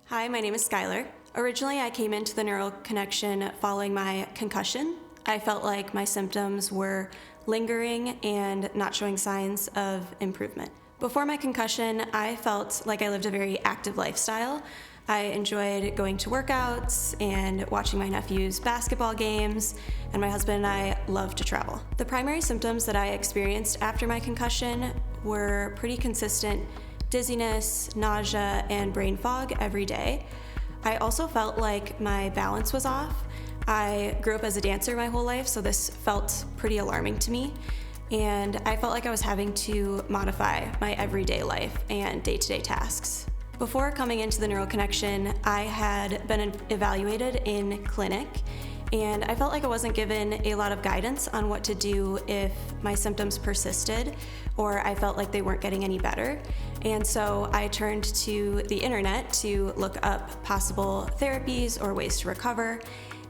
Hi, my name is Skylar. Originally, I came into the neural connection following my concussion. I felt like my symptoms were lingering and not showing signs of improvement. Before my concussion, I felt like I lived a very active lifestyle. I enjoyed going to workouts and watching my nephew's basketball games, and my husband and I loved to travel. The primary symptoms that I experienced after my concussion were pretty consistent: dizziness, nausea, and brain fog every day. I also felt like my balance was off. I grew up as a dancer my whole life, so this felt pretty alarming to me. And I felt like I was having to modify my everyday life and day-to-day tasks. Before coming into the neural connection, I had been evaluated in clinic, and I felt like I wasn't given a lot of guidance on what to do if my symptoms persisted or I felt like they weren't getting any better. And so I turned to the internet to look up possible therapies or ways to recover.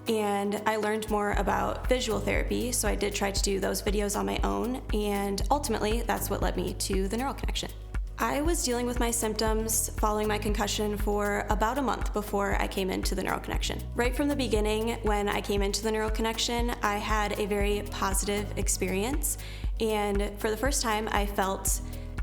And I learned more about visual therapy, so I did try to do those videos on my own, and ultimately that's what led me to the neural connection. I was dealing with my symptoms following my concussion for about a month before I came into the neural connection. Right from the beginning, when I came into the neural connection, I had a very positive experience, and for the first time I felt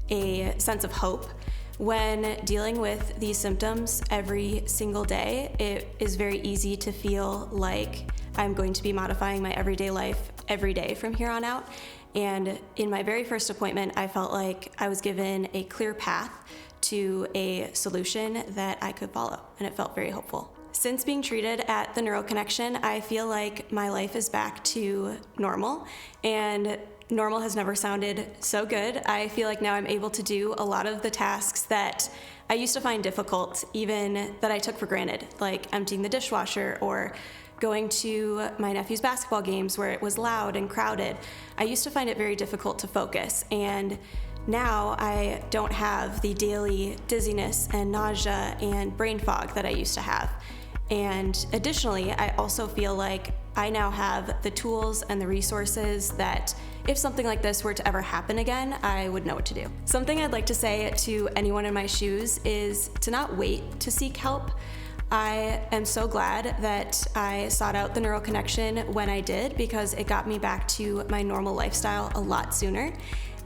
a sense of hope. When dealing with these symptoms every single day, it is very easy to feel like I'm going to be modifying my everyday life every day from here on out. And in my very first appointment, I felt like I was given a clear path to a solution that I could follow, and it felt very hopeful. Since being treated at the neural connection, I feel like my life is back to normal, and normal has never sounded so good. I feel like now I'm able to do a lot of the tasks that I used to find difficult, even that I took for granted, like emptying the dishwasher or going to my nephew's basketball games where it was loud and crowded. I used to find it very difficult to focus, and now I don't have the daily dizziness and nausea and brain fog that I used to have. And additionally, I also feel like I now have the tools and the resources that if something like this were to ever happen again, I would know what to do. Something I'd like to say to anyone in my shoes is to not wait to seek help. I am so glad that I sought out the neural connection when I did, because it got me back to my normal lifestyle a lot sooner.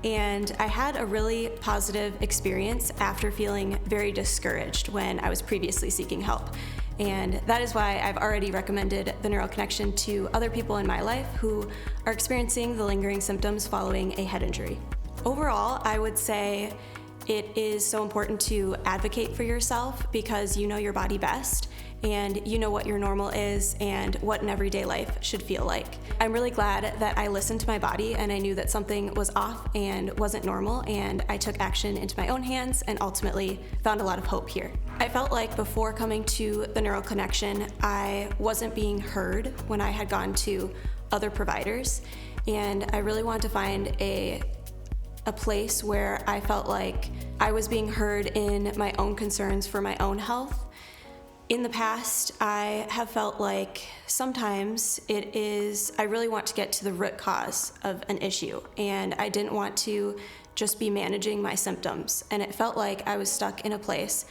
And I had a really positive experience after feeling very discouraged when I was previously seeking help. And that is why I've already recommended the neural connection to other people in my life who are experiencing the lingering symptoms following a head injury. Overall, I would say it is so important to advocate for yourself because you know your body best and you know what your normal is and what an everyday life should feel like. I'm really glad that I listened to my body and I knew that something was off and wasn't normal, and I took action into my own hands and ultimately found a lot of hope here. I felt like before coming to the neural connection, I wasn't being heard when I had gone to other providers, and I really wanted to find a place where I felt like I was being heard in my own concerns for my own health. In the past, I have felt like sometimes I really want to get to the root cause of an issue, and I didn't want to just be managing my symptoms. And it felt like I was stuck in a place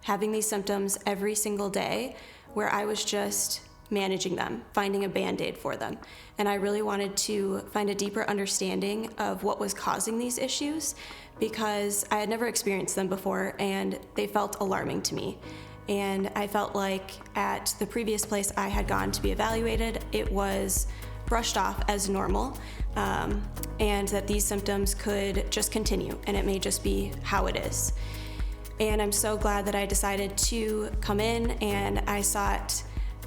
having these symptoms every single day where I was just managing them, finding a Band-Aid for them. And I really wanted to find a deeper understanding of what was causing these issues, because I had never experienced them before and they felt alarming to me. And I felt like at the previous place I had gone to be evaluated, it was brushed off as normal, and that these symptoms could just continue and it may just be how it is. And I'm so glad that I decided to come in, and I sought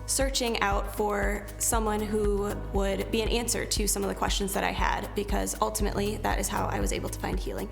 searching out for someone who would be an answer to some of the questions that I had, because ultimately that is how I was able to find healing.